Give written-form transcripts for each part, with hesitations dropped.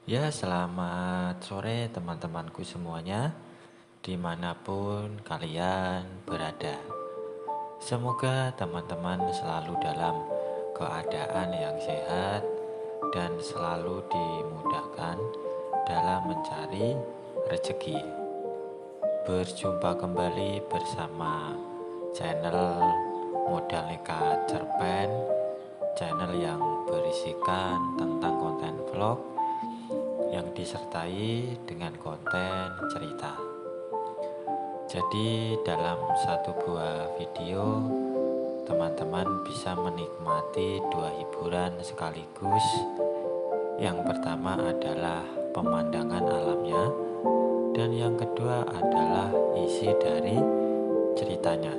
Ya, selamat sore teman-temanku semuanya, dimanapun kalian berada. Semoga teman-teman selalu dalam keadaan yang sehat dan selalu dimudahkan dalam mencari rezeki. Berjumpa kembali bersama channel Modal Nekat Cerpen, channel yang berisikan tentang konten vlog yang disertai dengan konten cerita. Jadi dalam satu buah video, teman-teman bisa menikmati dua hiburan sekaligus. Yang pertama adalah pemandangan alamnya, dan yang kedua adalah isi dari ceritanya.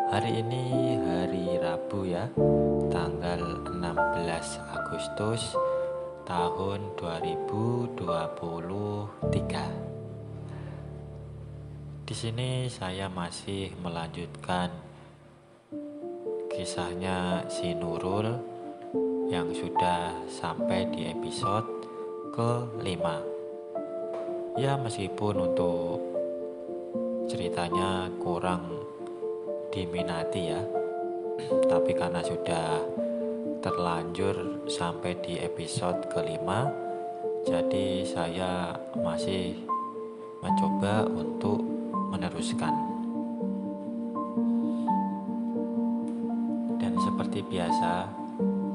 Hari ini hari Rabu ya, tanggal 16 Agustus tahun 2023. Di sini saya masih melanjutkan kisahnya si Nurul yang sudah sampai di episode ke-5. Ya, meskipun untuk ceritanya kurang diminati ya, tapi karena sudah terlanjur sampai di episode ke-5, jadi saya masih mencoba untuk meneruskan. Dan seperti biasa,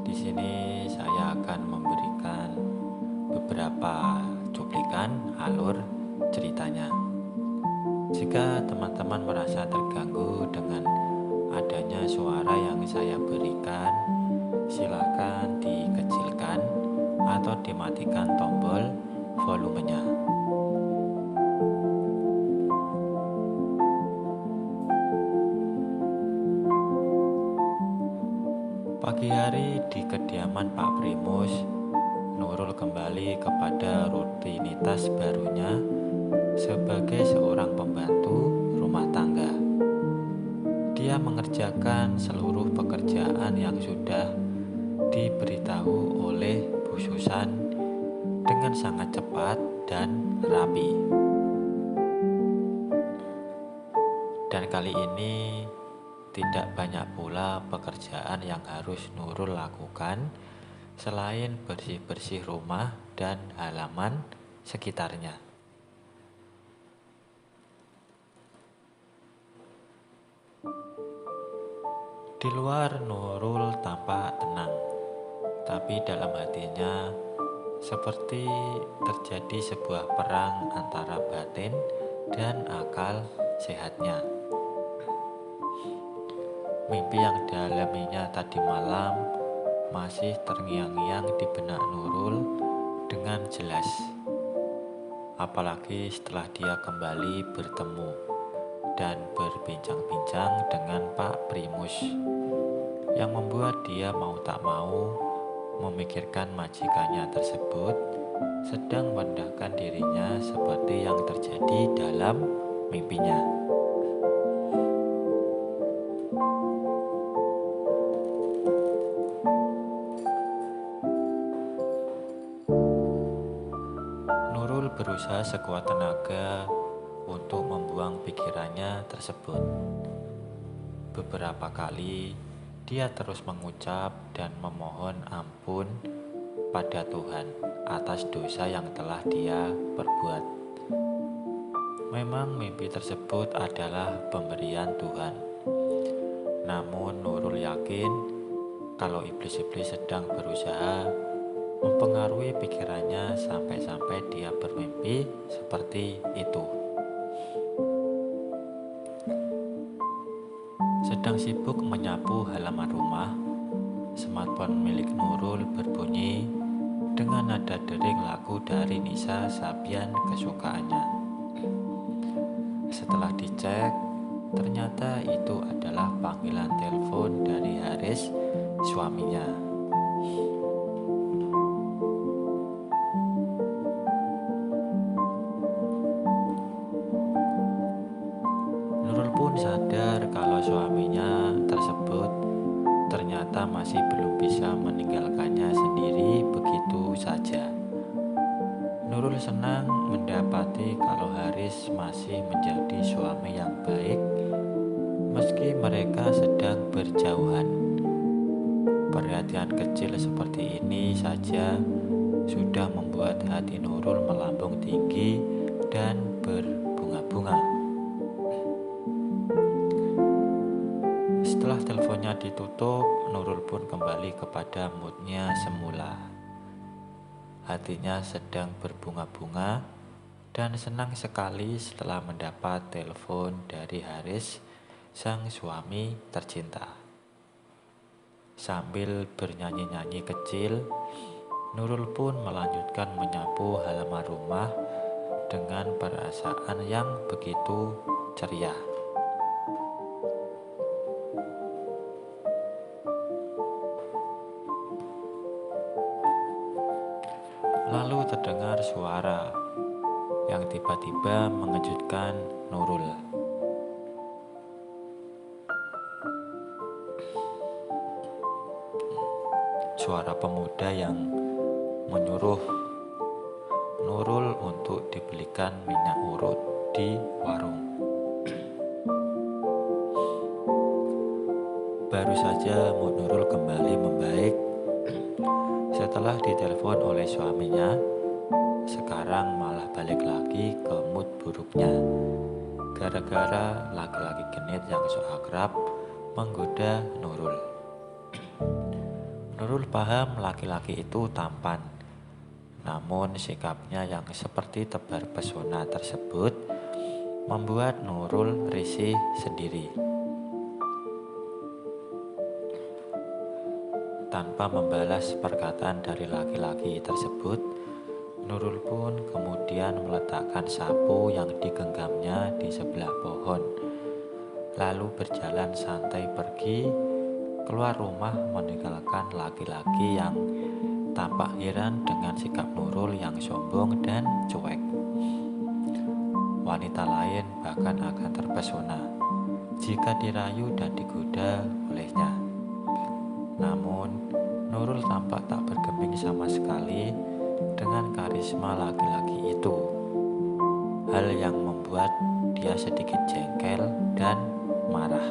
di sini saya akan memberikan beberapa cuplikan alur ceritanya. Jika teman-teman merasa terganggu dengan adanya suara yang saya berikan, silakan dikecilkan atau dimatikan tombol volumenya. Pagi hari di kediaman Pak Primus, Nurul kembali kepada rutinitas barunya sebagai seorang pembantu rumah tangga. Dia mengerjakan seluruh pekerjaan yang sudah diberitahu oleh Bu Susan dengan sangat cepat dan rapi. Dan kali ini tidak banyak pula pekerjaan yang harus Nurul lakukan selain bersih-bersih rumah dan halaman sekitarnya. Di luar Nurul tampak tenang, tapi dalam hatinya seperti terjadi sebuah perang antara batin dan akal sehatnya. Mimpi yang dialaminya tadi malam masih terngiang-ngiang di benak Nurul dengan jelas. Apalagi setelah dia kembali bertemu dan berbincang-bincang dengan Pak Primus, yang membuat dia mau tak mau memikirkan majikannya tersebut sedang merendahkan dirinya seperti yang terjadi dalam mimpinya. Nurul berusaha sekuat tenaga untuk membuang pikirannya tersebut. Beberapa kali dia terus mengucap dan memohon ampun pada Tuhan atas dosa yang telah dia perbuat. Memang mimpi tersebut adalah pemberian Tuhan. Namun Nurul yakin kalau iblis-iblis sedang berusaha mempengaruhi pikirannya sampai-sampai dia bermimpi seperti itu. Sedang sibuk menyapu halaman rumah, smartphone milik Nurul berbunyi dengan nada dering lagu dari Nisa Sabian kesukaannya. Setelah dicek, ternyata itu adalah panggilan telepon dari Haris, suaminya. Nurul pun sadar kalau suaminya tersebut ternyata masih belum bisa meninggalkannya sendiri begitu saja. Nurul senang mendapati kalau Haris masih menjadi suami yang baik meski mereka sedang berjauhan. Perhatian kecil seperti ini saja sudah membuat hati Nurul melambung tinggi dan berbunga-bunga. Setelah teleponnya ditutup, Nurul pun kembali kepada moodnya semula. Hatinya sedang berbunga-bunga dan senang sekali setelah mendapat telepon dari Haris, sang suami tercinta. Sambil bernyanyi-nyanyi kecil, Nurul pun melanjutkan menyapu halaman rumah dengan perasaan yang begitu ceria. Lalu terdengar suara yang tiba-tiba mengejutkan Nurul. Suara pemuda yang menyuruh Nurul untuk dibelikan minyak urut di warung. Baru saja mood Nurul kembali membaik setelah ditelepon oleh suaminya, sekarang malah balik lagi ke mood buruknya gara-gara laki-laki genit yang so akrab menggoda Nurul. Nurul paham laki-laki itu tampan, namun sikapnya yang seperti tebar pesona tersebut membuat Nurul risih sendiri. Tanpa membalas perkataan dari laki-laki tersebut, Nurul pun kemudian meletakkan sapu yang digenggamnya di sebelah pohon, lalu berjalan santai pergi keluar rumah meninggalkan laki-laki yang tampak heran dengan sikap Nurul yang sombong dan cuek. Wanita lain bahkan akan terpesona jika dirayu dan digoda olehnya. Namun, Nurul tampak tak bergeming sama sekali dengan karisma laki-laki itu. Hal yang membuat dia sedikit jengkel dan marah.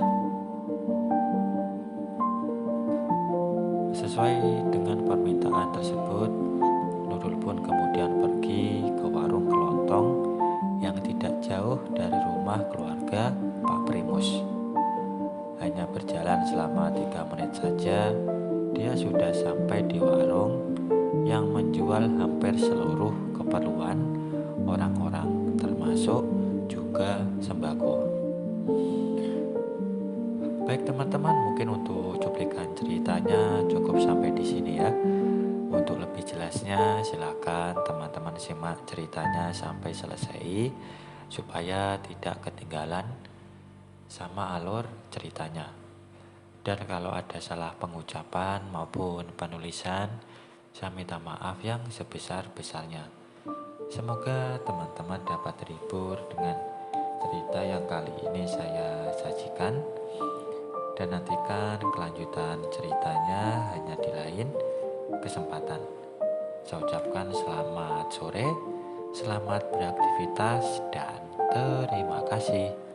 Sesuai dengan permintaan tersebut, Nurul pun kemudian pergi ke warung kelontong yang tidak jauh dari rumah keluarga Pak Primus. Hanya berjalan selama 3 menit saja, dia sudah sampai di warung yang menjual hampir seluruh keperluan orang-orang, termasuk juga sembako. Baik teman-teman, mungkin untuk cuplikan ceritanya cukup sampai di sini ya. Untuk lebih jelasnya silakan teman-teman simak ceritanya sampai selesai supaya tidak ketinggalan sama alur ceritanya. Dan kalau ada salah pengucapan maupun penulisan, saya minta maaf yang sebesar-besarnya. Semoga teman-teman dapat terhibur dengan cerita yang kali ini saya sajikan. Dan nantikan kelanjutan ceritanya hanya di lain kesempatan. Saya ucapkan selamat sore, selamat beraktivitas, dan terima kasih.